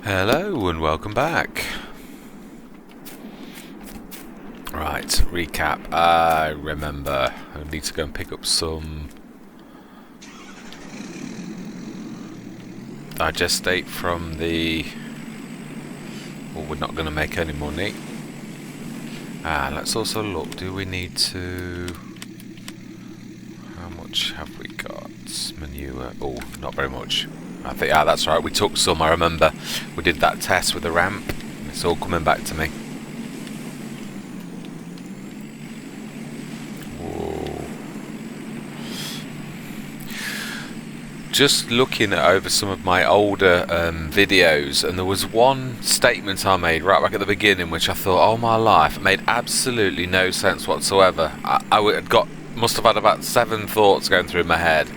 Hello and welcome back. Right, recap. I remember I need to go and pick up some digestate from the... Well, we're not going to make any money. Let's also look. Do we need to... How much have we got? Manure. Oh, not very much. I think, that's right. We took some. I remember we did that test with the ramp. It's all coming back to me. Whoa. Just looking over some of my older videos, and there was one statement I made right back at the beginning, which I thought, oh my life, it made absolutely no sense whatsoever. Must have had about 7 thoughts going through my head.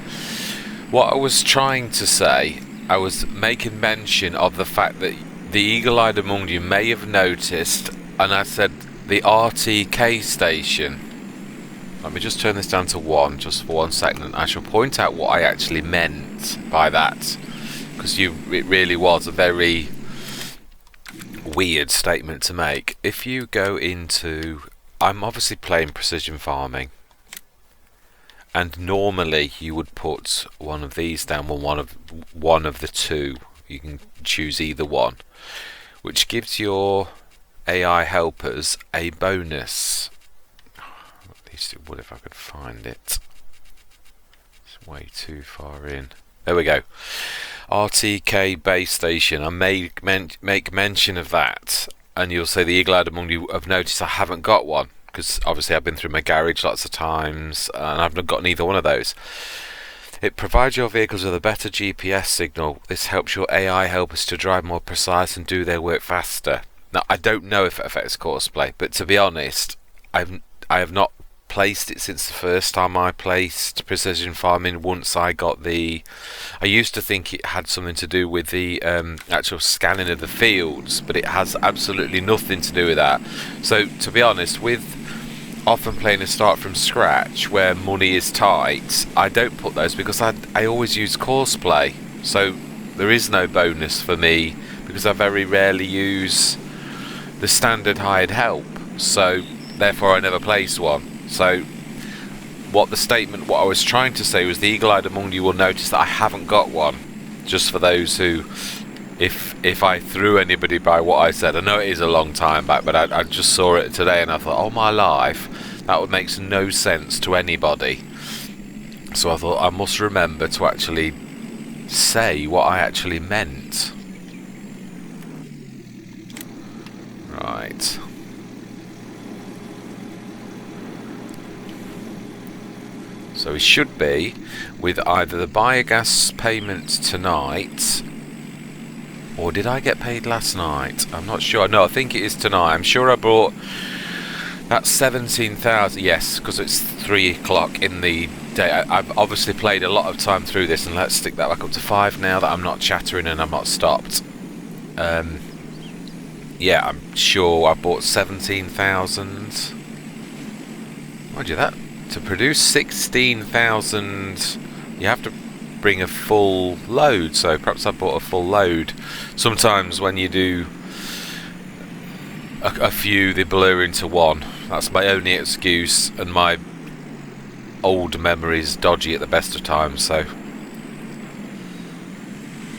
What I was trying to say, I was making mention of the fact that the eagle-eyed among you may have noticed, and I said the RTK station. Let me just turn this down to 1 just for 1 second, and I shall point out what I actually meant by that, because it really was a very weird statement to make. If you go into... I'm obviously playing precision farming, and normally you would put one of these down, one of the two. You can choose either one, which gives your AI helpers a bonus. At least it would if I could find it. It's way too far in. There we go. RTK base station. I make mention of that, and you'll say the eagle-eyed among you have noticed I haven't got one. Because obviously I've been through my garage lots of times and I've not got either one of those. It provides your vehicles with a better GPS signal. This helps your AI helpers to drive more precise and do their work faster. Now, I don't know if it affects courseplay, but to be honest, I have not placed it since the first time I placed precision farming. Once I got I used to think it had something to do with the actual scanning of the fields, but it has absolutely nothing to do with that. So to be honest, with often playing a start from scratch where money is tight, I don't put those because I always use courseplay, so there is no bonus for me because I very rarely use the standard hired help, so therefore I never place one. So what I was trying to say was the eagle-eyed among you will notice that I haven't got one, just for those who, if I threw anybody by what I said. I know it is a long time back, but I just saw it today and I thought, oh my life, that would make no sense to anybody. So I thought I must remember to actually say what I actually meant. Right. So we should be with either the biogas payment tonight, or did I get paid last night? I'm not sure. No, I think it is tonight. I'm sure I brought that 17,000. Yes, because it's 3 o'clock in the day. I've obviously played a lot of time through this, and let's stick that back up to 5 now that I'm not chattering and I'm not stopped. Yeah, I'm sure I bought 17,000. Mind you, that to produce 16,000, you have to bring a full load, so perhaps I bought a full load. Sometimes when you do a few, they blur into one. That's my only excuse, and my old memory's dodgy at the best of times, so.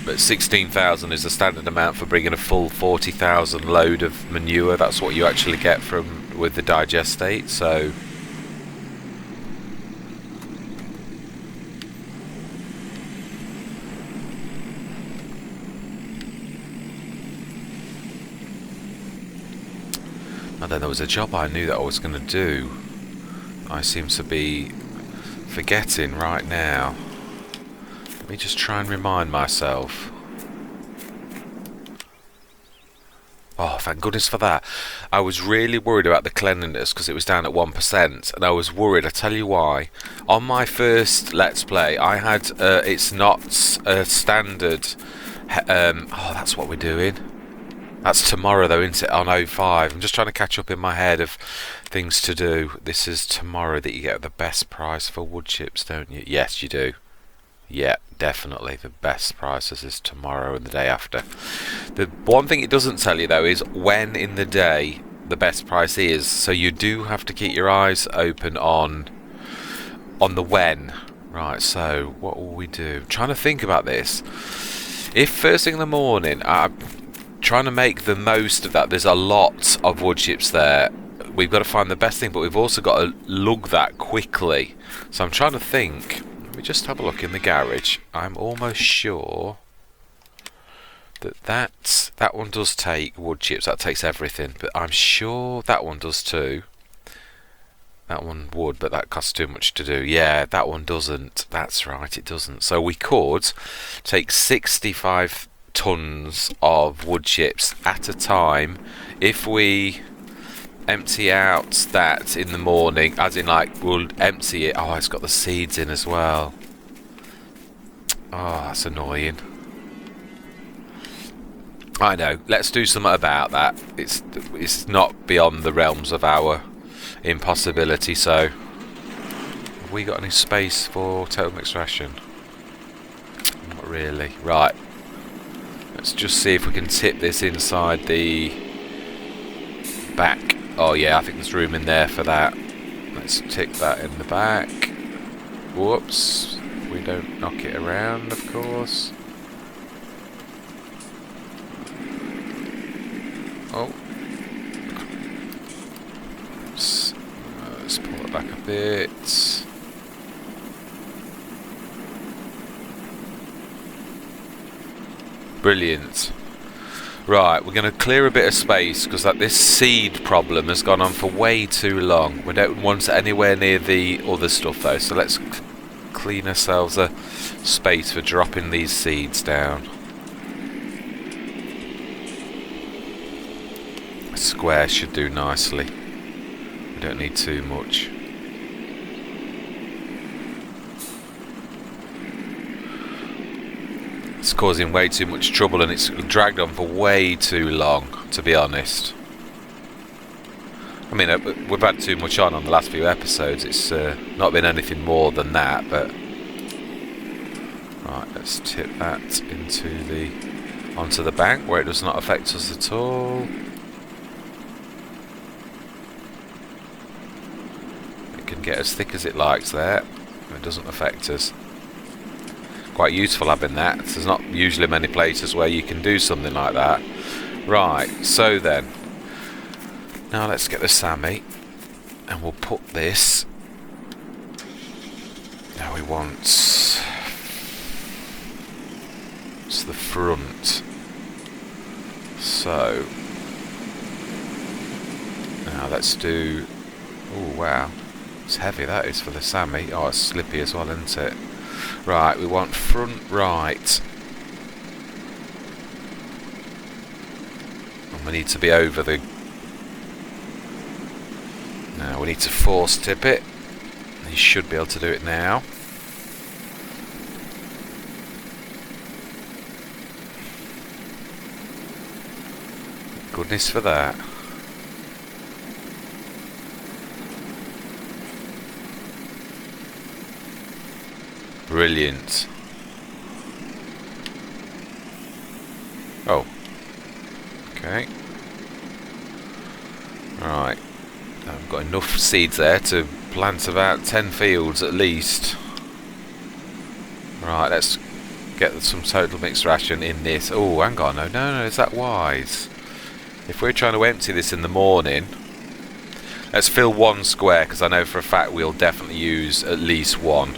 But 16,000 is the standard amount for bringing a full 40,000 load of manure. That's what you actually get with the digestate, so. And then there was a job I knew that I was going to do. I seem to be forgetting right now. Let me just try and remind myself. Oh, thank goodness for that. I was really worried about the cleanliness because it was down at 1%, and I was worried. I tell you why. On my first Let's Play, I had it's not a standard. Oh, that's what we're doing. That's tomorrow though, isn't it? On 05. I'm just trying to catch up in my head of things to do. This is tomorrow that you get the best price for wood chips, don't you? Yes, you do. Yeah, definitely. The best prices is tomorrow and the day after. The one thing it doesn't tell you though is when in the day the best price is. So you do have to keep your eyes open on the when. Right, so what will we do? I'm trying to think about this. If first thing in the morning, I'm trying to make the most of that. There's a lot of wood chips there. We've got to find the best thing, but we've also got to lug that quickly. So I'm trying to think. Let me just have a look in the garage. I'm almost sure that one does take wood chips. That takes everything, but I'm sure that one does too. That one would, but that costs too much to do. Yeah, that one doesn't. That's right, it doesn't. So we could take 65 tons of wood chips at a time if we empty out that in the morning, as in like we'll empty it. Oh, it's got the seeds in as well. Oh, that's annoying. I know. Let's do something about that. It's not beyond the realms of our impossibility. So, have we got any space for total mixed ration? Not really. Right. Let's just see if we can tip this inside the back. Oh yeah, I think there's room in there for that. Let's tick that in the back. Whoops. We don't knock it around, of course. Oh. Let's pull it back a bit. Brilliant. Right, we're going to clear a bit of space because this seed problem has gone on for way too long. We don't want it anywhere near the other stuff though, so let's clean ourselves a space for dropping these seeds down. A square should do nicely. We don't need too much. It's causing way too much trouble and it's dragged on for way too long, to be honest. I mean, we've had too much on the last few episodes. It's not been anything more than that, but right, let's tip that onto the bank where it does not affect us at all. It can get as thick as it likes there. It doesn't affect us. Quite useful having that. There's not usually many places where you can do something like that. Right, so then now let's get the Sammy and we'll put this. Now we want it's the front. So now let's do. Oh wow, it's heavy that is for the Sammy. Oh, it's slippy as well, isn't it? Right, we want front right. And we need to be over the. Now we need to force tip it. You should be able to do it now. Goodness for that. Brilliant. Oh. Okay. Right. I've got enough seeds there to plant about 10 fields at least. Right, let's get some total mixed ration in this. Oh, hang on. No, is that wise? If we're trying to empty this in the morning, let's fill one square because I know for a fact we'll definitely use at least one.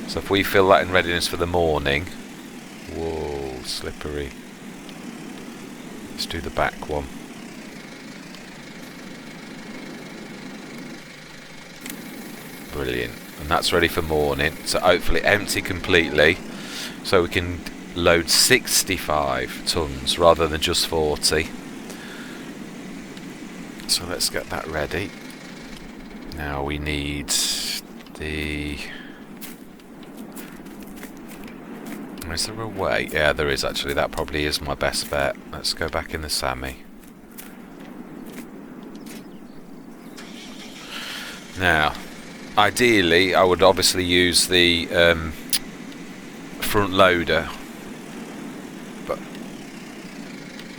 So if we fill that in readiness for the morning. Whoa, slippery. Let's do the back one. Brilliant. And that's ready for morning. So hopefully empty completely. So we can load 65 tons rather than just 40. So let's get that ready. Now we need the... Is there a way? Yeah, there is actually. That probably is my best bet. Let's go back in the Sammy. Now, ideally, I would obviously use the front loader, but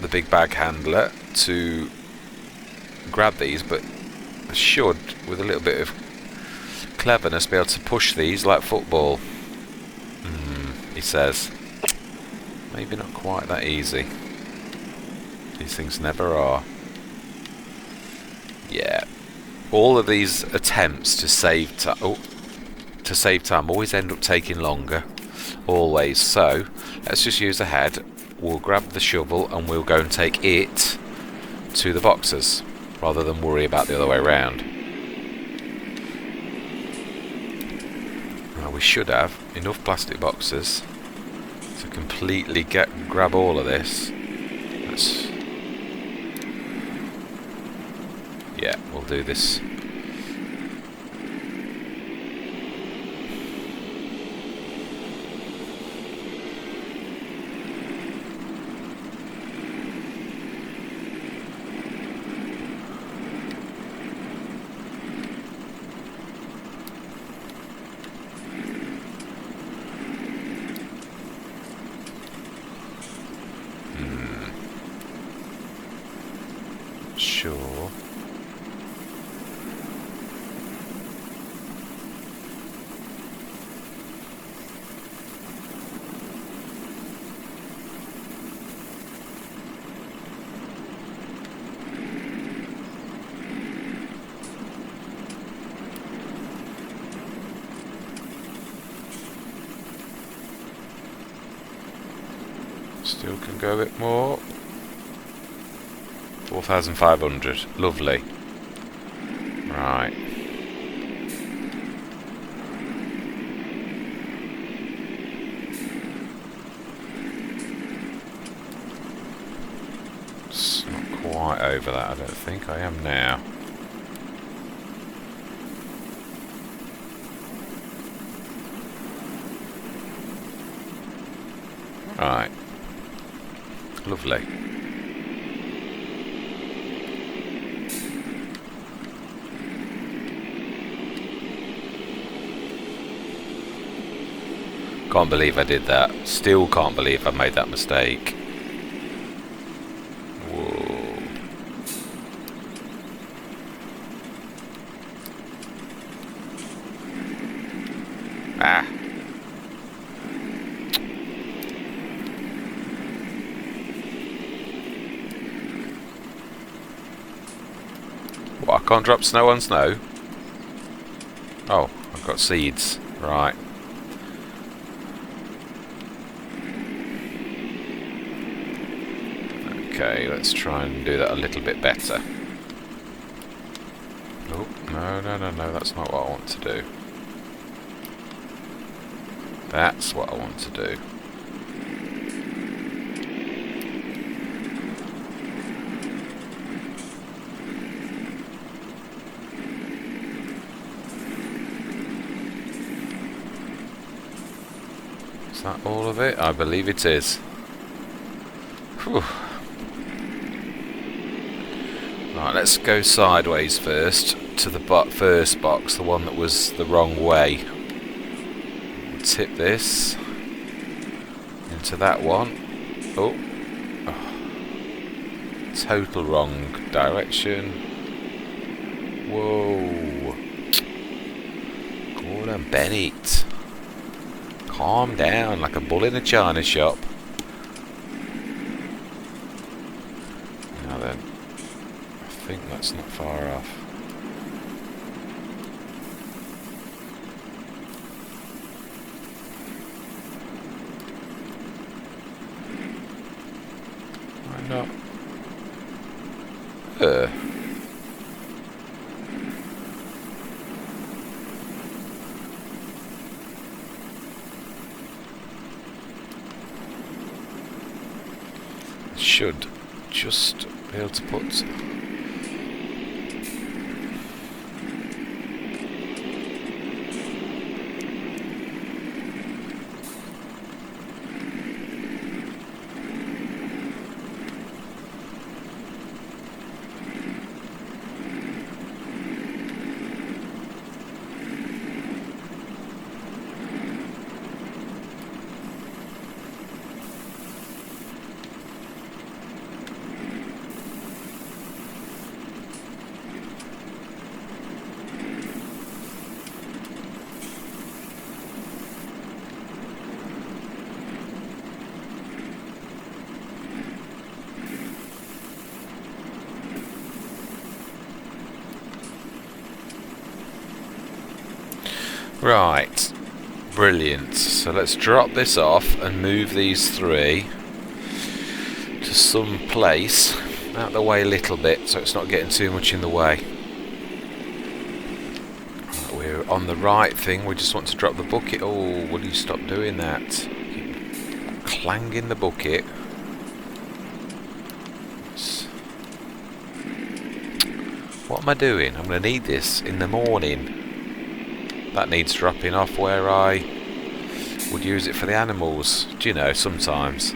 the big bag handler to grab these, but I should, with a little bit of cleverness, be able to push these like football. He says. Maybe not quite that easy. These things never are. Yeah. All of these attempts to save time always end up taking longer. Always. So, let's just use the head. We'll grab the shovel and we'll go and take it to the boxes, rather than worry about the other way around. Now, we should have enough plastic boxes to completely grab all of this. Yeah, we'll do this. Sure. Still can go a bit more. 4,500. Lovely. Right. It's not quite over that, I don't think. I am now. Right. Lovely. Can't believe I did that. Still can't believe I made that mistake. Whoa. Ah. What, I can't drop snow on snow? Oh, I've got seeds. Right. Okay, let's try and do that a little bit better. Oh, no, that's not what I want to do. That's what I want to do. Is that all of it? I believe it is. Whew. Right, let's go sideways first to the first box, the one that was the wrong way. We'll tip this into that one. Oh. Total wrong direction. Whoa. Gordon Bennett. Calm down like a bull in a china shop. Now then. I think that's not far off. Why not? Should just be able to put Right, brilliant. So let's drop this off and move these 3 to some place out the way a little bit so it's not getting too much in the way. Right, we're on the right thing. We just want to drop the bucket. Oh, will you stop doing that? Keep clanging the bucket. What am I doing? I'm going to need this in the morning. That needs dropping off where I would use it for the animals. Do you know, sometimes.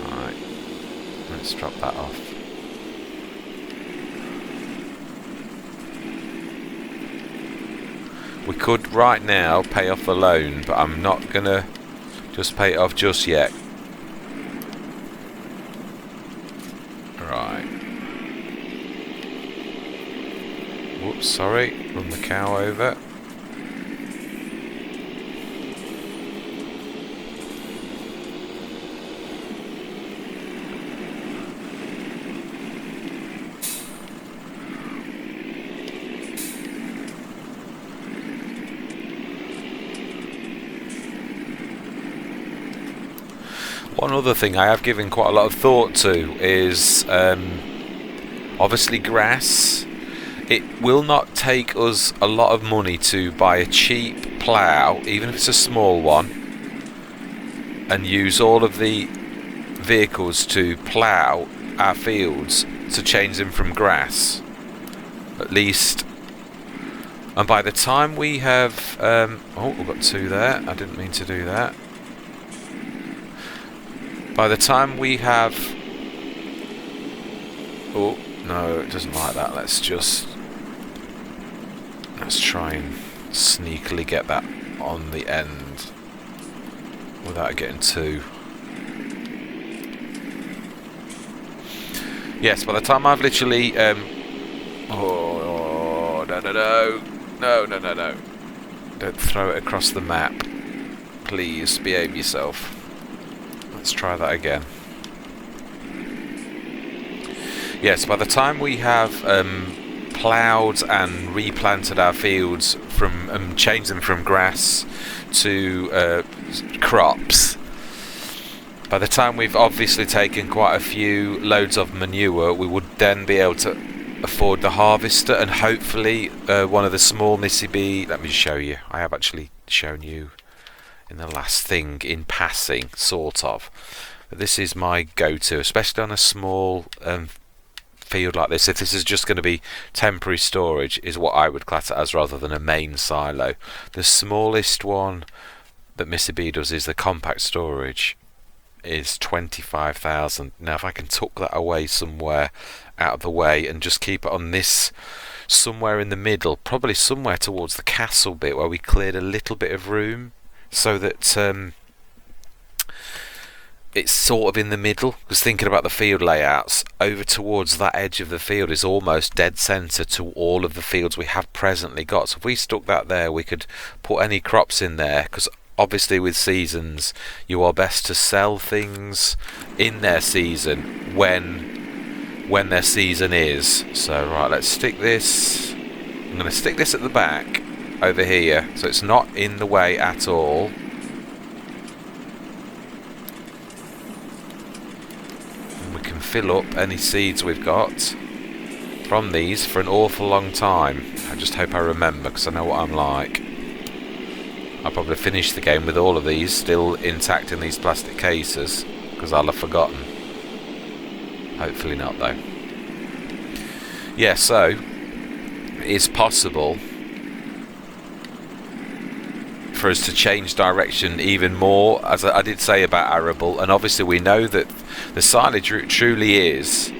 Alright, let's drop that off. We could right now pay off the loan, but I'm not going to just pay it off just yet. Right. Whoops, sorry, run the cow over. One other thing I have given quite a lot of thought to is obviously grass. It will not take us a lot of money to buy a cheap plough, even if it's a small one, and use all of the vehicles to plough our fields to change them from grass, at least. And by the time we have oh, we've got 2 there. I didn't mean to do that. By the time we have... Oh, no, it doesn't like that. Let's try and sneakily get that on the end without getting too... Yes, by the time I've literally... oh, no. Don't throw it across the map. Please, behave yourself. Let's try that again. Yes, by the time we have ploughed and replanted our fields from changed them from grass to crops, by the time we've obviously taken quite a few loads of manure, we would then be able to afford the harvester and hopefully one of the small Missy B. Let me show you. I have actually shown you in the last thing in passing, sort of. But this is my go-to, especially on a small field like this. If this is just going to be temporary storage, is what I would class it as rather than a main silo. The smallest one that Mr. B does is the compact storage, is 25,000. Now if I can tuck that away somewhere out of the way and just keep it on this somewhere in the middle, probably somewhere towards the castle bit where we cleared a little bit of room, so that it's sort of in the middle, because thinking about the field layouts, over towards that edge of the field is almost dead centre to all of the fields we have presently got. So if we stuck that there, we could put any crops in there, because obviously with seasons you are best to sell things in their season when their season is. So right, let's stick this, I'm going to stick this at the back over here so it's not in the way at all. And we can fill up any seeds we've got from these for an awful long time. I just hope I remember, because I know what I'm like. I'll probably finish the game with all of these still intact in these plastic cases, because I'll have forgotten. Hopefully not though. Yeah, so it is possible for us to change direction even more, as I did say about arable, and obviously we know that the silage route truly is,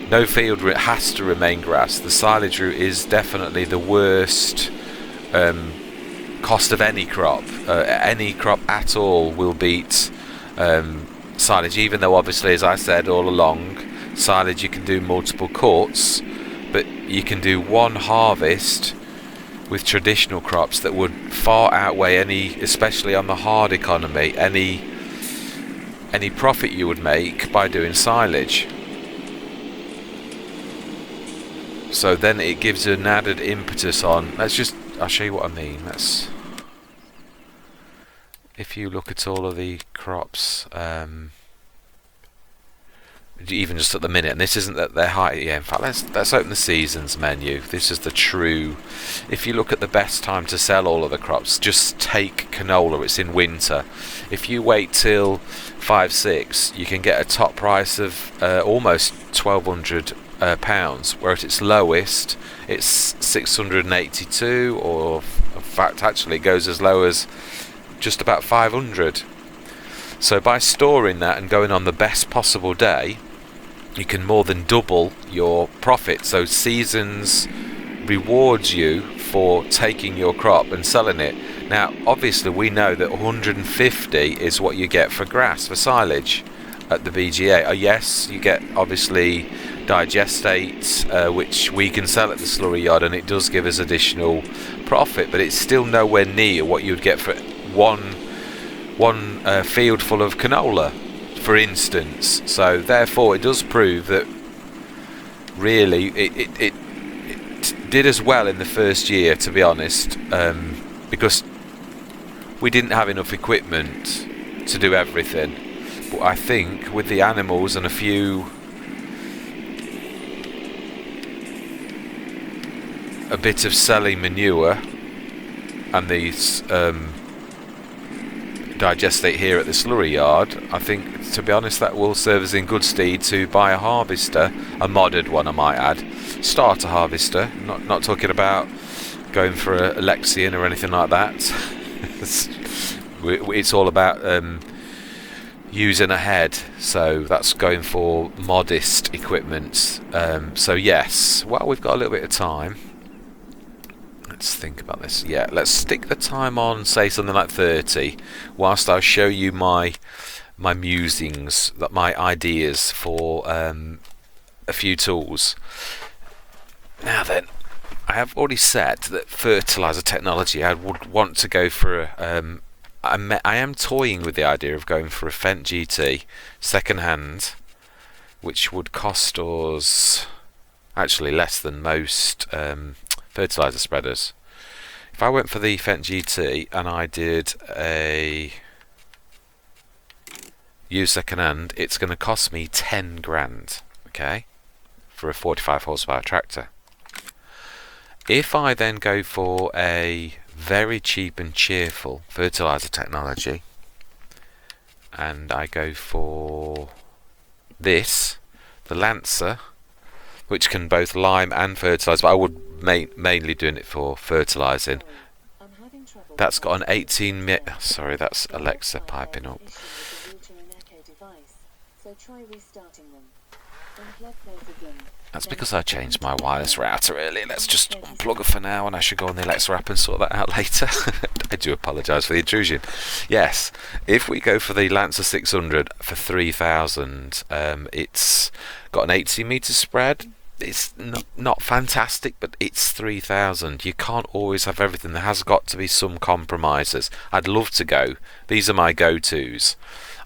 no field route has to remain grass. The silage route is definitely the worst cost of any crop. Any crop at all will beat silage, even though obviously, as I said all along, silage you can do multiple cuts, but you can do one harvest with traditional crops that would far outweigh any, especially on the hard economy, any profit you would make by doing silage. So then it gives you an added impetus on. I'll show you what I mean. If you look at all of the crops, even just at the minute, and this isn't that they're high. Yeah, in fact, let's open the seasons menu. This is the true. If you look at the best time to sell all of the crops, just take canola. It's in winter. If you wait till 5-6, you can get a top price of almost £1,200. Where at its lowest, it's 682, or in fact, actually, it goes as low as just about 500. So by storing that and going on the best possible day, you can more than double your profit. So Seasons rewards you for taking your crop and selling it. Now, obviously, we know that 150 is what you get for grass, for silage at the BGA. Yes, you get obviously digestate, which we can sell at the slurry yard, and it does give us additional profit, but it's still nowhere near what you'd get for one field full of canola, for instance. So therefore it does prove that really it did as well in the first year, to be honest, because we didn't have enough equipment to do everything. But I think with the animals and a bit of selling manure and these digestate here at the slurry yard, I think, to be honest, that will serve us in good stead to buy a harvester, a modded one I might add, starter harvester, not talking about going for a Lexion or anything like that. It's all about using a head, so that's going for modest equipment. So yes, well, we've got a little bit of time. Let's think about this. Yeah, let's stick the time on, say something like 30, whilst I show you my musings, my ideas for a few tools. Now then, I have already said that fertilizer technology, I would want to go for I am toying with the idea of going for a Fendt GT second hand, which would cost us actually less than most fertilizer spreaders. If I went for the Fendt GT and I did a used second hand, it's going to cost me 10 grand, okay, for a 45 horsepower tractor. If I then go for a very cheap and cheerful fertilizer technology, and I go for this, the Lancer, which can both lime and fertilise, but I would mainly doing it for fertilising. That's got an 18 sorry, that's Alexa piping up. That's because I changed my wireless router earlier. Let's just unplug it for now, and I should go on the Alexa app and sort that out later. I do apologise for the intrusion. Yes, if we go for the Lancer 600 for 3,000, it's got an 80 metre spread. It's not fantastic, but it's 3,000. You can't always have everything. There has got to be some compromises. I'd love to go. These are my go-tos.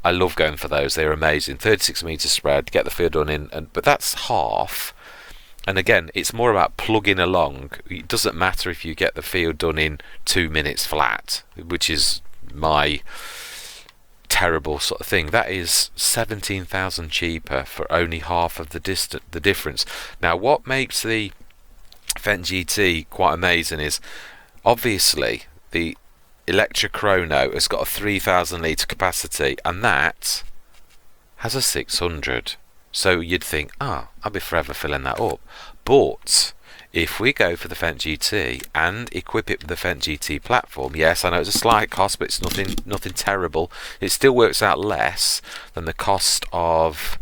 I love going for those. They're amazing. 36 metre spread, get the field done in, but that's half. And again, it's more about plugging along. It doesn't matter if you get the field done in 2 minutes flat, which is my terrible sort of thing. That is 17,000 cheaper for only half of the difference. Now, what makes the Fendt GT quite amazing is obviously the Electra Chrono has got a 3,000 litre capacity, and that has a 600. So you'd think, I'll be forever filling that up. But if we go for the Fendt GT and equip it with the Fendt GT platform, yes, I know it's a slight cost, but it's nothing terrible. It still works out less than the cost of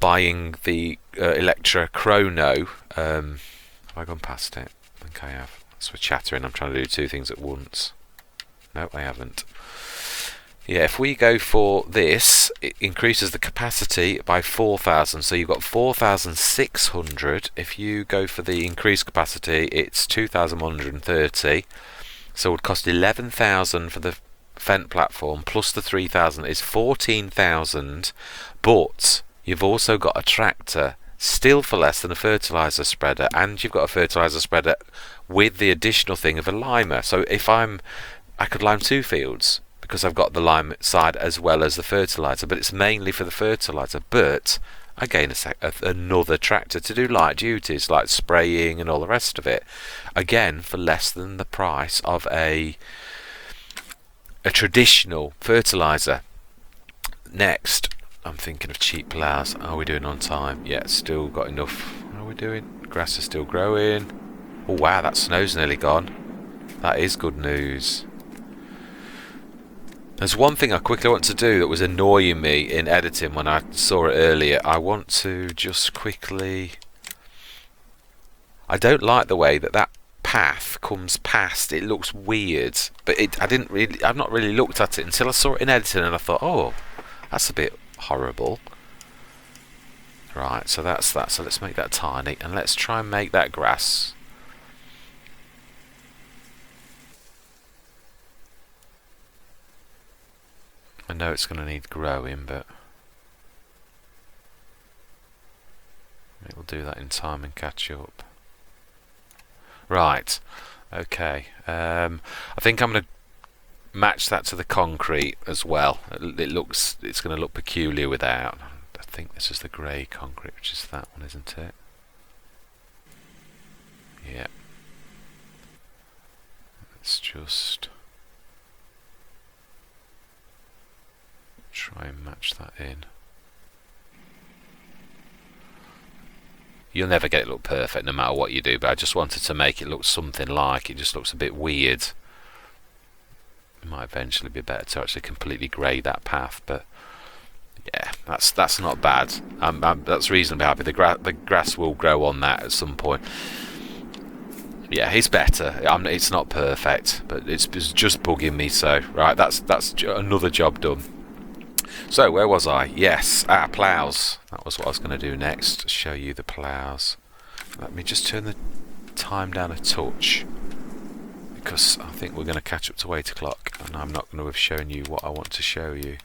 buying the Electra Chrono. Have I gone past it? I think I have. That's for chattering. I'm trying to do two things at once. No, I haven't. Yeah, if we go for this, it increases the capacity by 4,000. So you've got 4,600. If you go for the increased capacity, it's 2,130. So it would cost 11,000 for the Fendt platform, plus the 3,000 is 14,000. But you've also got a tractor still for less than a fertiliser spreader, and you've got a fertiliser spreader with the additional thing of a limer. So if I could lime 2 fields because I've got the lime side as well as the fertiliser, but it's mainly for the fertiliser. But I gain another tractor to do light duties like spraying and all the rest of it, again for less than the price of a traditional fertiliser. Next, I'm thinking of cheap ploughs. Are we doing on time? Yeah, still got enough. What are we doing? Grass is still growing. Oh wow, that snow's nearly gone. That is good news. There's one thing I quickly want to do that was annoying me in editing when I saw it earlier. I want to just quickly... I don't like the way that path comes past. It looks weird, but I've not really looked at it until I saw it in editing, and I thought, oh, that's a bit horrible. Right, so that's that. So let's make that tiny, and let's try and make that grass. I know it's going to need growing, but it will do that in time and catch up. Right, okay. I think I'm going to match that to the concrete as well. It's going to look peculiar without. I think this is the grey concrete, which is that one, isn't it? Yeah. Let's just try and match that in. You'll never get it look perfect no matter what you do, but I just wanted to make it look something like. It just looks a bit weird. It might eventually be better to actually completely grey that path, but yeah, that's not bad. That's reasonably happy. The grass will grow on that at some point. Yeah, it's better. It's not perfect, but it's just bugging me. So right, that's another job done. So where was I? Yes, ploughs. That was what I was going to do next. Show you the ploughs. Let me just turn the time down a touch, because I think we're going to catch up to 8 o'clock, and I'm not going to have shown you what I want to show you.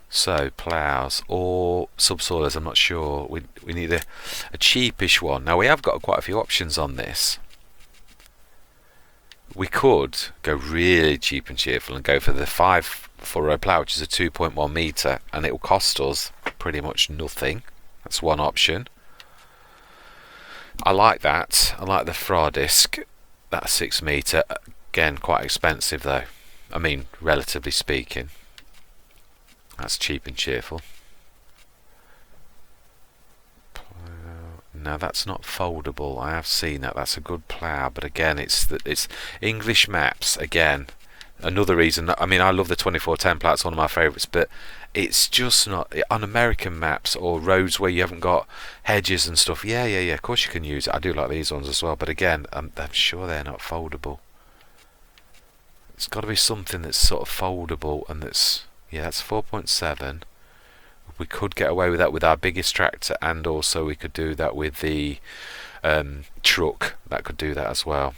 So ploughs or subsoilers, I'm not sure. We need a cheapish one. Now we have got quite a few options on this. We could go really cheap and cheerful and go for the 5 furrow plough, which is a 2.1 metre, and it will cost us pretty much nothing. That's one option. I like that. I like the Fra disc. That's 6 metre. Again, quite expensive though. I mean, relatively speaking. That's cheap and cheerful. Now that's not foldable. I have seen that. That's a good plough, but again, it's English maps. Again, another reason. I mean, I love the 2410 plough. It's one of my favourites, but it's just not on American maps or roads where you haven't got hedges and stuff. Yeah. Of course you can use it. I do like these ones as well, but again, I'm sure they're not foldable. It's got to be something that's sort of foldable, and that's 4.7. We could get away with that with our biggest tractor, and also we could do that with the truck. That could do that as well.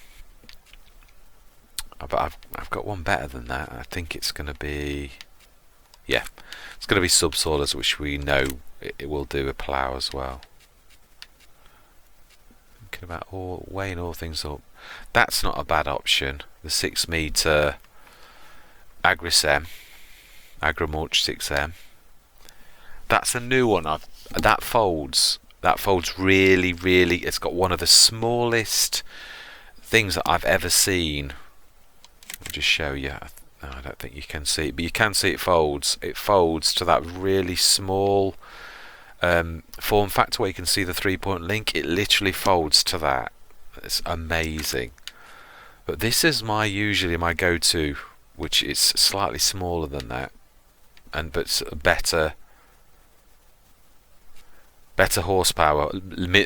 But I've got one better than that. I think it's going to be, it's going to be subsoilers, which we know it will do a plough as well. Thinking about weighing all things up. That's not a bad option. The 6 metre Agrisem, Agrimulch 6M. That's a new one. That folds really, really. It's got one of the smallest things that I've ever seen. I'll just show you. No, I don't think you can see it, but you can see it folds. It folds to that really small form factor where you can see the 3-point link. It literally folds to that. It's amazing. But this is usually my go-to, which is slightly smaller than that, but better horsepower,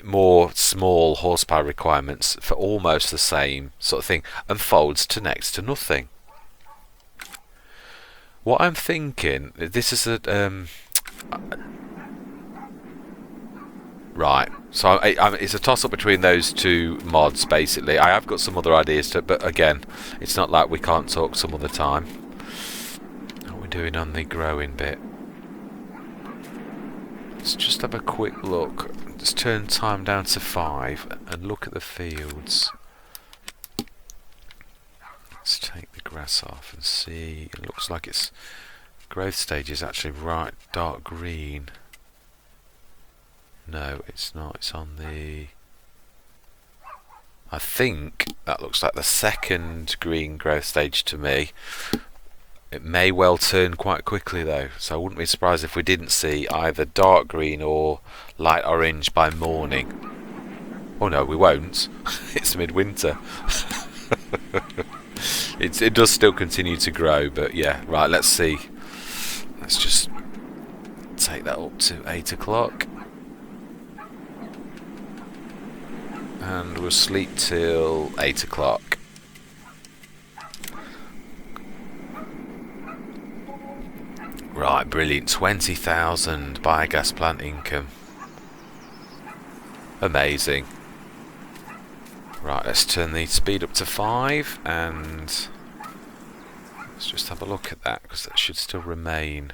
more small horsepower requirements for almost the same sort of thing, and folds to next to nothing. What I'm thinking, this is right, so it's a toss-up between those two mods basically. I have got some other ideas but again, it's not like we can't talk some other time. What are we doing on the growing bit? Let's just have a quick look Let's turn time down to 5 and look at the fields. Let's take the grass off and see. It looks like its growth stage is actually right dark green. No, it's not. It's on the... I think that looks like the second green growth stage to me. It may well turn quite quickly though, so I wouldn't be surprised if we didn't see either dark green or light orange by morning. Oh no, we won't. It's midwinter. It does still continue to grow, but yeah, right, let's see. Let's just take that up to 8 o'clock. And we'll sleep till 8 o'clock. Right, brilliant. 20,000 biogas plant income. Amazing. Right, let's turn the speed up to 5 and let's just have a look at that, because that should still remain.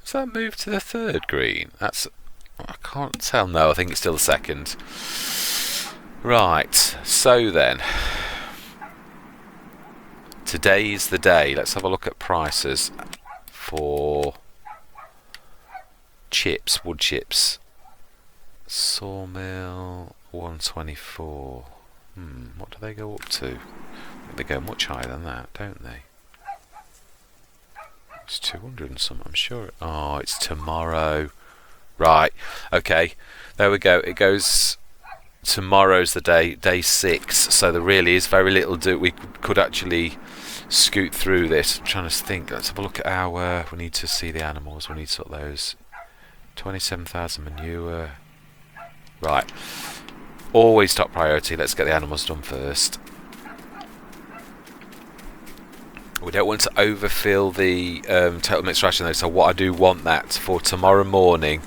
Has that moved to the third green? That's... I can't tell. No, I think it's still the second. Right, so then, today's the day. Let's have a look at prices for chips, wood chips. Sawmill 124. What do they go up to? I think they go much higher than that, don't they? It's 200 and something, I'm sure. Oh, it's tomorrow. Right, okay, there we go. It goes, tomorrow's the day 6, so there really is very little we could actually scoot through this. I'm trying to think. Let's have a look at our, we need to see the animals, we need to sort those. 27,000 manure. Right, always top priority. Let's get the animals done first. We don't want to overfill the total mixed ration though, so what I do want that for tomorrow morning,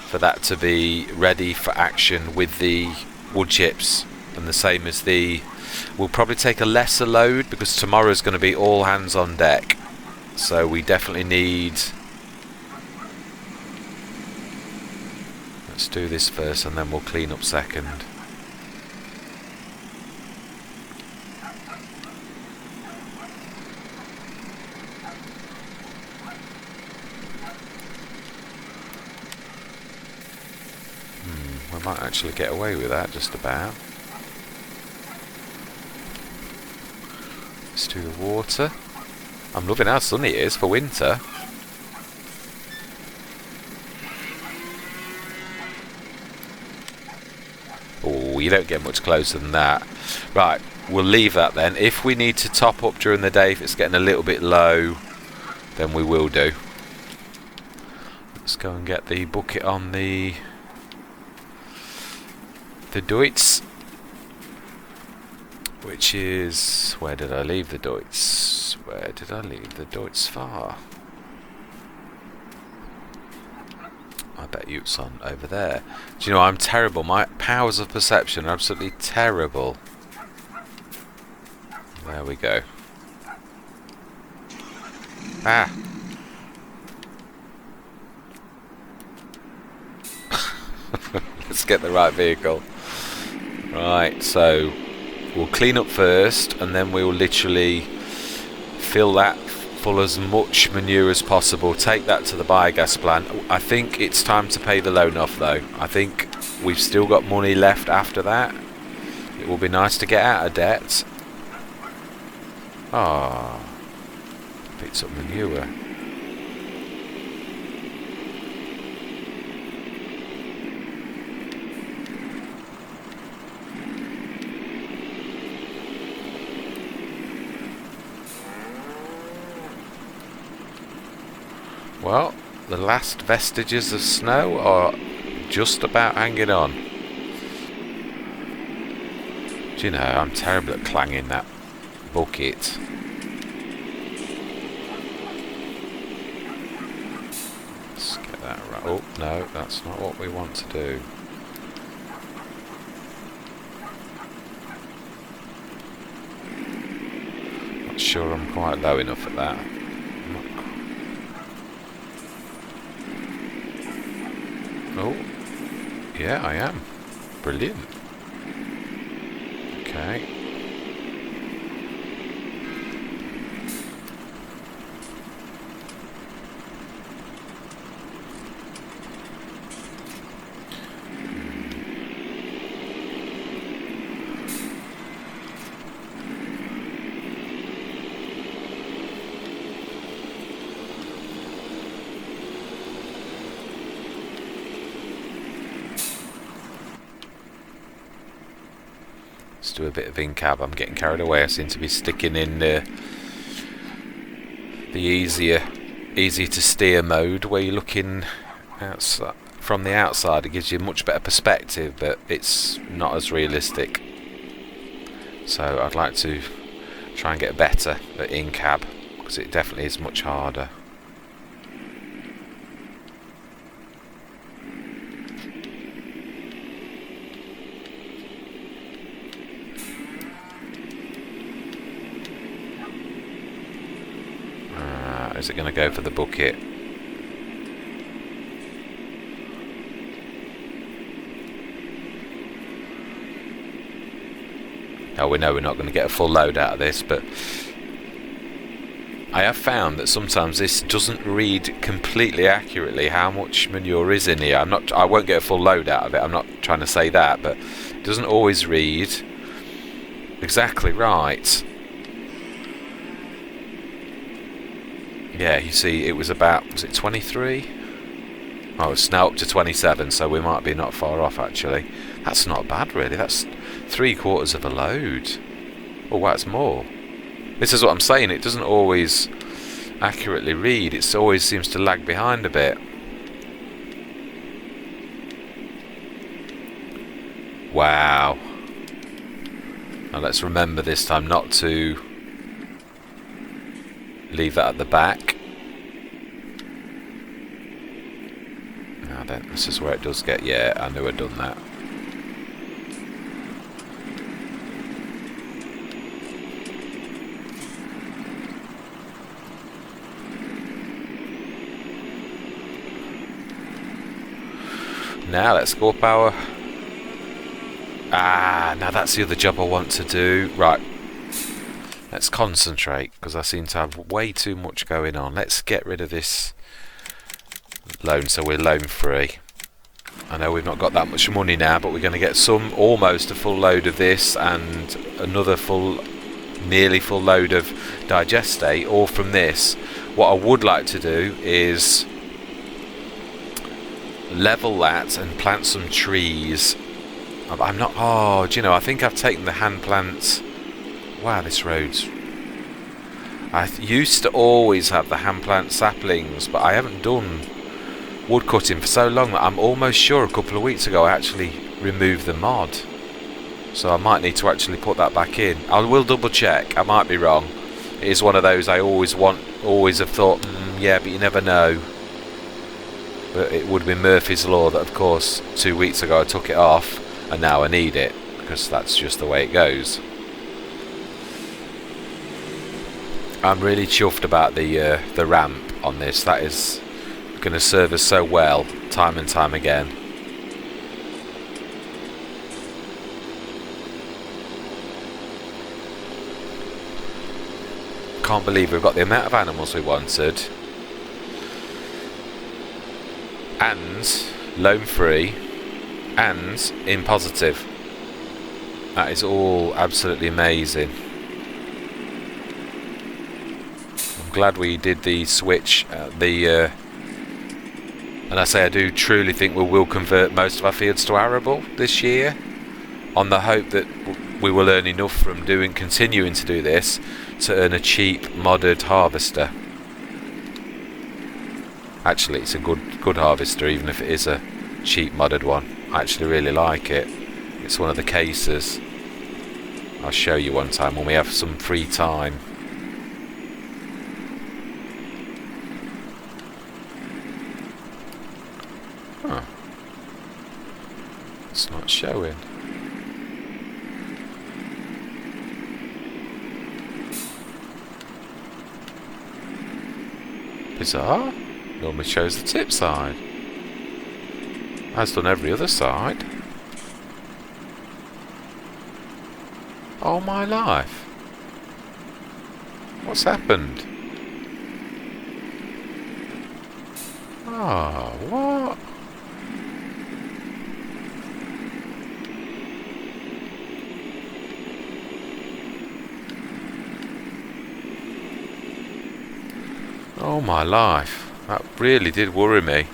for that to be ready for action with the wood chips, and the same as the... We'll probably take a lesser load because tomorrow's going to be all hands on deck, so we definitely need... Let's do this first and then we'll clean up second. We might actually get away with that just about. Let's do the water. I'm loving how sunny it is for winter. Oh, you don't get much closer than that. Right, we'll leave that then. If we need to top up during the day, if it's getting a little bit low, then we will do. Let's go and get the bucket on the Deutz, which is... Where did I leave the Deutz? Where did I leave the Deutz far? I bet you it's on over there. Do you know, I'm terrible. My powers of perception are absolutely terrible. There we go. Ah! Let's get the right vehicle. Right, so we'll clean up first and then we will literally fill that full as much manure as possible, take that to the biogas plant. I think it's time to pay the loan off though. I think we've still got money left after that. It will be nice to get out of debt. Ah, picked up manure. Well, the last vestiges of snow are just about hanging on. Do you know, I'm terrible at clanging that bucket. Let's get that right. Oh, no, that's not what we want to do. Not sure I'm quite low enough at that. Oh, yeah, I am. Brilliant. Okay. Let's do a bit of in-cab. I'm getting carried away. I seem to be sticking in the easy to steer mode, where you're looking outside. From the outside, it gives you a much better perspective, but it's not as realistic. So I'd like to try and get better at in-cab, because it definitely is much harder. Is it going to go for the bucket? Oh, we know we're not going to get a full load out of this, but I have found that sometimes this doesn't read completely accurately how much manure is in here. I won't get a full load out of it. I'm not trying to say that, but it doesn't always read exactly right. Yeah, you see, it was it 23? Oh, it's now up to 27, so we might be not far off, actually. That's not bad, really. That's 3/4 of a load. Oh, wow, it's more. This is what I'm saying. It doesn't always accurately read. It always seems to lag behind a bit. Wow. Now let's remember this time not to leave that at the back. Now then, this is where it does get... Yeah, I knew I'd done that. Now let's go up our... now that's the other job I want to do. Right. Let's concentrate, because I seem to have way too much going on. Let's get rid of this loan, so we're loan free. I know we've not got that much money now, but we're going to get almost a full load of this and another nearly full load of digestate, all from this. What I would like to do is level that and plant some trees. I'm not... Oh, do you know, I think I've taken the hand plants... Wow, this road's... I used to always have the hand plant saplings, but I haven't done wood cutting for so long that I'm almost sure a couple of weeks ago I actually removed the mod. So I might need to actually put that back in. I will double check. I might be wrong. It is one of those I always have thought, yeah, but you never know. But it would have been Murphy's Law that, of course, 2 weeks ago I took it off, and now I need it, because that's just the way it goes. I'm really chuffed about the ramp on this. That is going to serve us so well, time and time again. Can't believe we've got the amount of animals we wanted. And loan free and in positive. That is all absolutely amazing. I'm glad we did the switch and I say I do truly think we will convert most of our fields to arable this year, on the hope that we will earn enough from continuing to do this to earn a cheap modded harvester. Actually, it's a good harvester, even if it is a cheap modded one. I actually really like it. It's one of the cases. I'll show you one time when we have some free time. Huh. It's not showing. Bizarre. Normally shows the tip side. Has done every other side. Oh my life. What's happened? Oh, what? Oh my life. That really did worry me.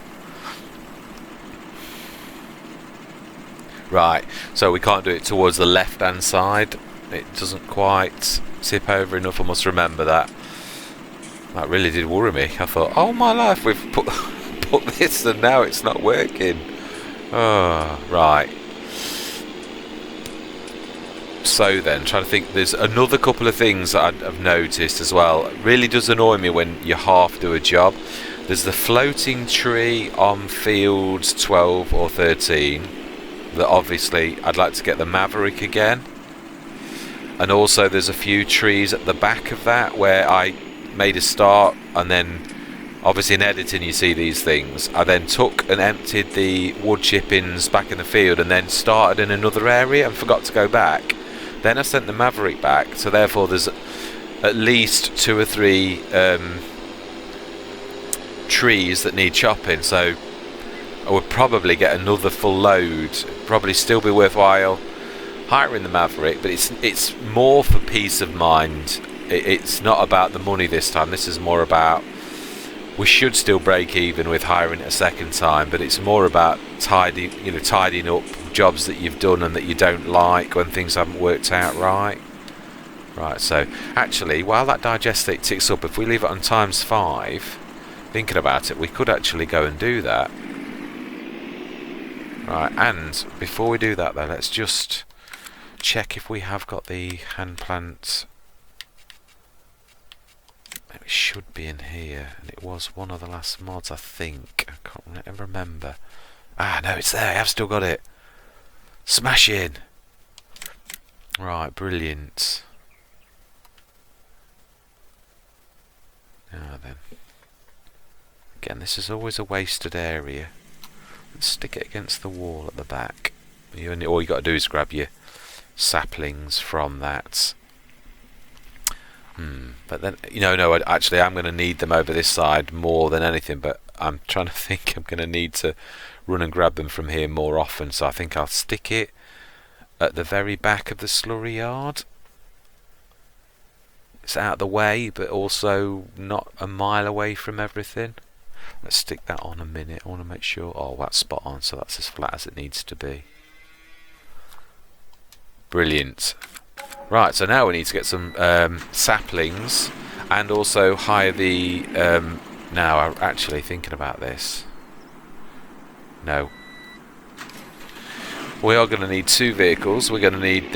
Right, so we can't do it towards the left hand side. It doesn't quite tip over enough, I must remember that. That really did worry me. I thought, oh my life, we've put this and now it's not working. Oh, right. So then, trying to think, there's another couple of things that I've noticed as well. It really does annoy me when you half do a job. There's the floating tree on fields 12 or 13 that obviously I'd like to get the Maverick again. And also there's a few trees at the back of that where I made a start, and then obviously in editing you see these things. I then took and emptied the wood chippings back in the field and then started in another area and forgot to go back. Then I sent the Maverick back, so therefore there's at least 2 or 3 trees that need chopping, so I would probably get another full load. Probably still be worthwhile hiring the Maverick, but it's more for peace of mind. It's not about the money this time. This is more about, we should still break even with hiring it a second time, but it's more about tidying up jobs that you've done and that you don't like when things haven't worked out right. Right, so actually, while that digestate ticks up, if we leave it on ×5, thinking about it, we could actually go and do that. Right, and before we do that though, let's just check if we have got the hand plant. It should be in here, and it was one of the last mods, I think. I can't remember. Ah, no, it's there. I've still got it. Smash in. Right, brilliant. Now then. Again, this is always a wasted area. Let's stick it against the wall at the back. All you got to do is grab your saplings from that. But then, no, actually I'm going to need them over this side more than anything, but I'm trying to think I'm going to need to run and grab them from here more often, so I think I'll stick it at the very back of the slurry yard. It's out of the way, but also not a mile away from everything. Let's stick that on a minute. I want to make sure, oh, that's spot on, so that's as flat as it needs to be. Brilliant. Right, so now we need to get some saplings and also hire the... now, I'm actually thinking about this. No. We are going to need 2 vehicles. We're going to need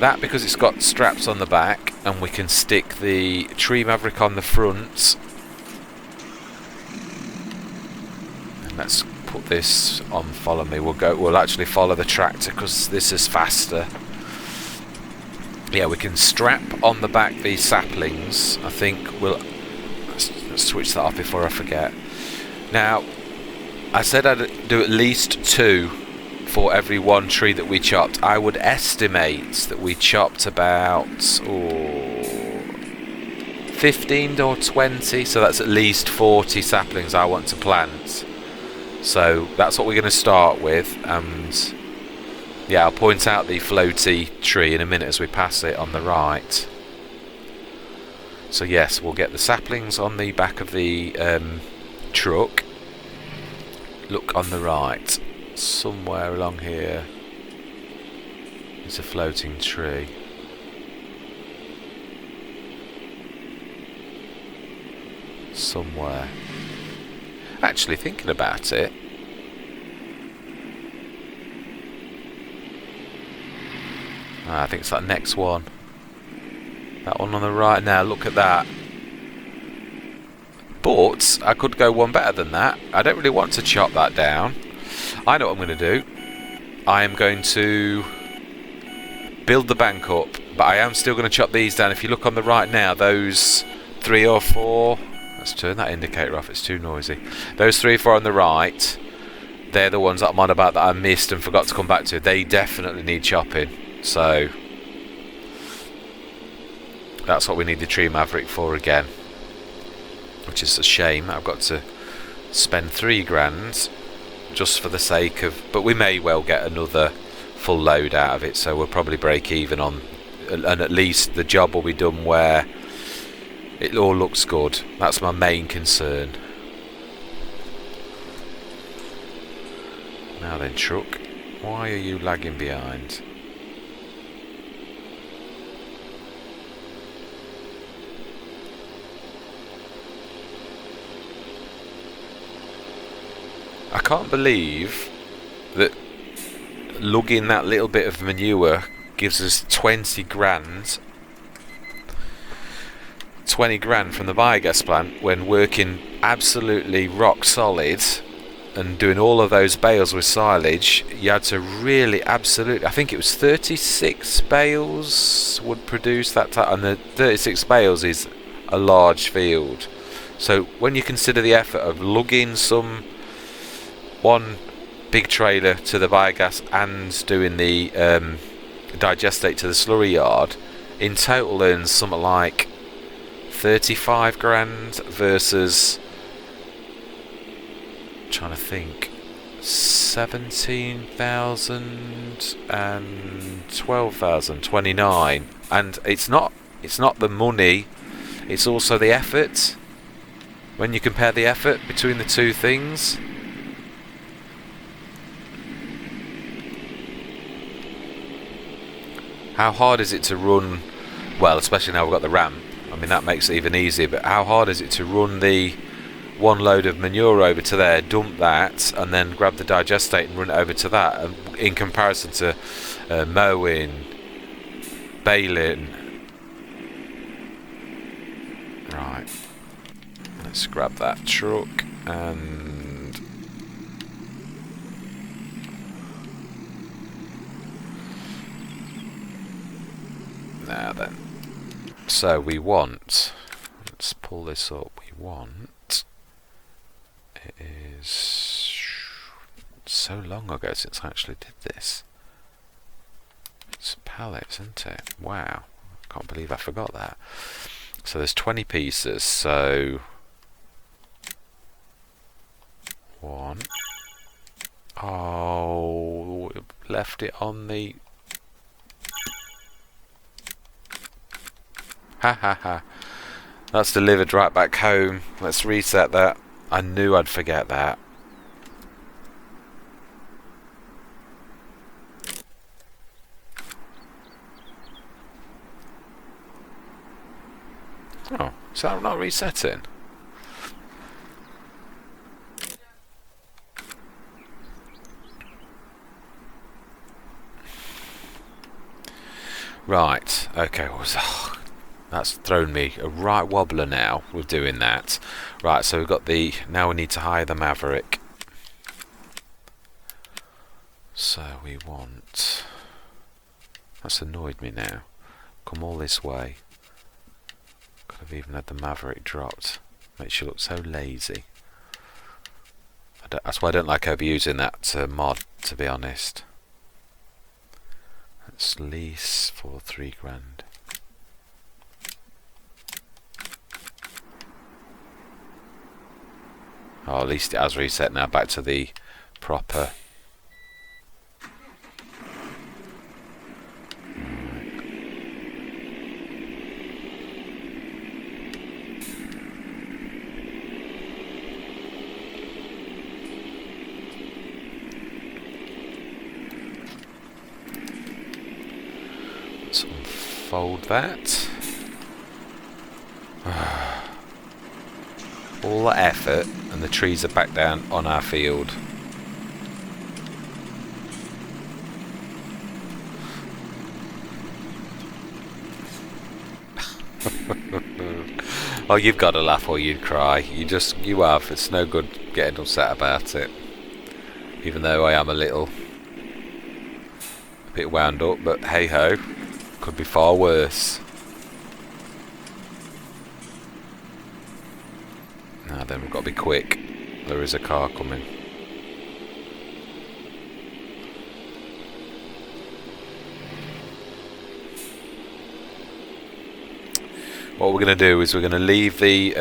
that because it's got straps on the back, and we can stick the Tree Maverick on the front. And let's put this on follow me. We'll actually follow the tractor because this is faster. Yeah, we can strap on the back these saplings. I think let's switch that off before I forget. Now, I said I'd do at least 2 for every 1 tree that we chopped. I would estimate that we chopped about 15 or 20, so that's at least 40 saplings I want to plant. So that's what we're going to start with, and yeah, I'll point out the floaty tree in a minute as we pass it on the right. So yes, we'll get the saplings on the back of the truck. Look on the right. Somewhere along here is a floating tree. Somewhere. Actually, thinking about it, I think it's that next one. That one on the right. Now look at that. But I could go one better than that. I don't really want to chop that down. I know what I'm going to do. I am going to build the bank up, but I am still going to chop these down. If you look on the right now, those 3 or 4... Let's turn that indicator off, it's too noisy. Those 3 or 4 on the right, they're the ones that I'm on about that I missed and forgot to come back to. They definitely need chopping. So that's what we need the Tree Maverick for again. Which is a shame. I've got to spend £3 just for the sake of... But we may well get another full load out of it, so we'll probably break even on... And at least the job will be done where it all looks good. That's my main concern. Now then, truck, why are you lagging behind? I can't believe that lugging that little bit of manure gives us 20 grand from the biogas plant when working absolutely rock solid and doing all of those bales with silage. You had to really absolutely, I think it was 36 bales would produce that type, and the 36 bales is a large field. So when you consider the effort of lugging one big trailer to the biogas and doing the digestate to the slurry yard, in total earns something like 35 grand versus, trying to think, 17,000 and 12,000, 29. And it's not the money, it's also the effort. When you compare the effort between the two things, how hard is it to run, well, especially now we've got the ramp, I mean that makes it even easier, but how hard is it to run the one load of manure over to there, dump that, and then grab the digestate and run it over to that, in comparison to mowing, baling. Right, let's grab that truck and now then. So we want, let's pull this up, we want, it is so long ago since I actually did this. It's pallets, isn't it? Wow, I can't believe I forgot that. So there's 20 pieces, so one. Oh, left it on the... Ha ha ha. That's delivered right back home. Let's reset that. I knew I'd forget that. Oh, so I'm not resetting. Right, okay, that's thrown me a right wobbler now with doing that. Right, so we've got the, now we need to hire the Maverick. So we want, that's annoyed me now. Come all this way. Could have even had the Maverick dropped. Makes you look so lazy. That's why I don't like overusing that mod, to be honest. Let's lease for 3 grand. Oh, at least it has reset now back to the proper. Let's unfold that. All that effort and the trees are back down on our field. Oh, you've got to laugh or you'd cry. You have. It's no good getting upset about it. Even though I am a bit wound up, but hey ho, could be far worse. Now then, we've got to be quick. There is a car coming. what we're going to do is we're going to leave the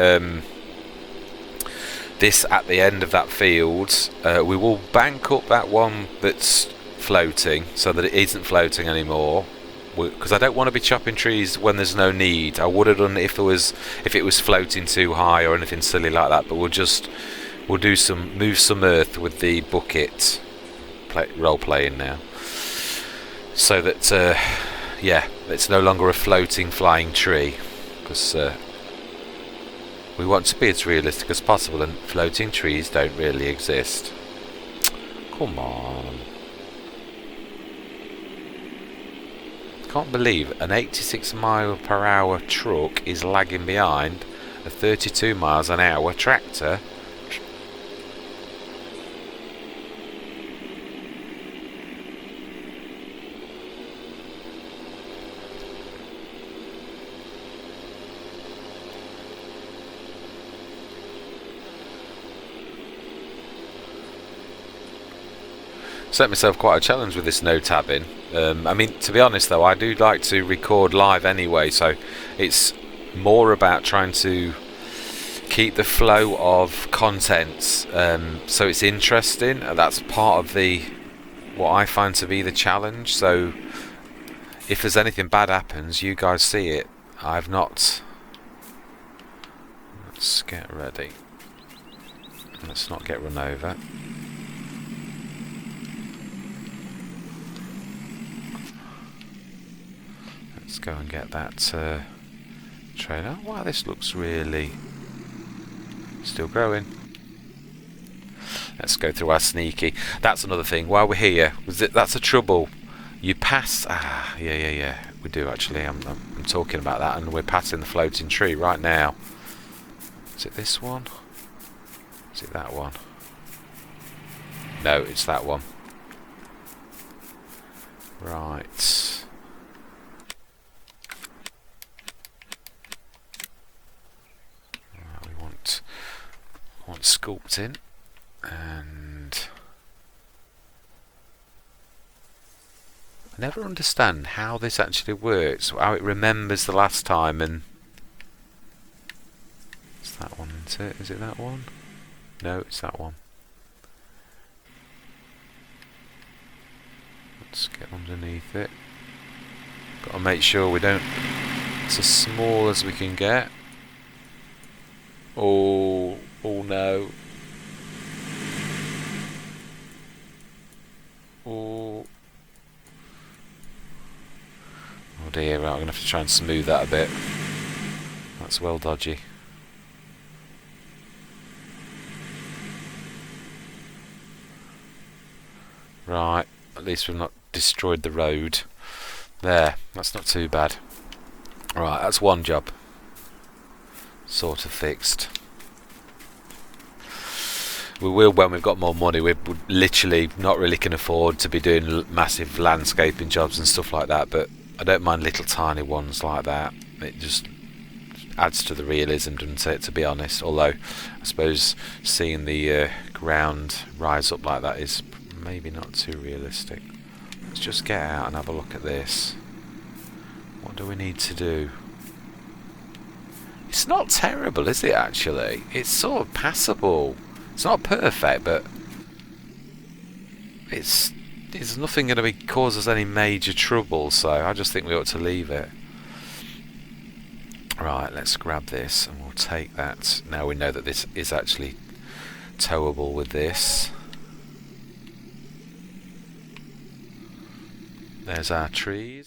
this at the end of that field. We will bank up that one that's floating so that it isn't floating anymore, because I don't want to be chopping trees when there's no need. I would have done it if it was floating too high or anything silly like that, but we'll move some earth with the bucket. Role playing now, so that yeah, it's no longer a floating flying tree, because we want to be as realistic as possible, and floating trees don't really exist. Come on. Can't believe an 86 mile per hour truck is lagging behind a 32 miles an hour tractor. Set myself quite a challenge with this no tabbing. I mean, to be honest though, I do like to record live anyway, so it's more about trying to keep the flow of content so it's interesting. That's part of what I find to be the challenge. So if there's anything bad happens, you guys see it. Let's get ready. Let's not get run over. Let's go and get that trailer. Wow, this looks really still growing. Let's go through our sneaky. That's another thing. While we're here, that's a trouble. You pass. Yeah. We do actually. I'm talking about that, and we're passing the floating tree right now. Is it this one? Is it that one? No, it's that one. Right. Want sculpting, and I never understand how this actually works, how it remembers the last time. And it's that one, isn't it? Is it that one? No, it's that one. Let's get underneath it. Got to make sure we don't. It's as small as we can get. Oh no. Oh dear, right, I'm going to have to try and smooth that a bit. That's well dodgy. Right, at least we've not destroyed the road. There, that's not too bad. Right, that's one job sort of fixed. We will when we've got more money. We literally not really can afford to be doing massive landscaping jobs and stuff like that, but I don't mind little tiny ones like that. It just adds to the realism, doesn't it, to be honest? Although I suppose seeing the ground rise up like that is maybe not too realistic. Let's just get out and have a look at this. What do we need to do? It's not terrible, is it, actually? It's sort of passable. It's not perfect, but it's nothing going to cause us any major trouble, so I just think we ought to leave it. Right, let's grab this and we'll take that. Now we know that this is actually towable with this. There's our trees.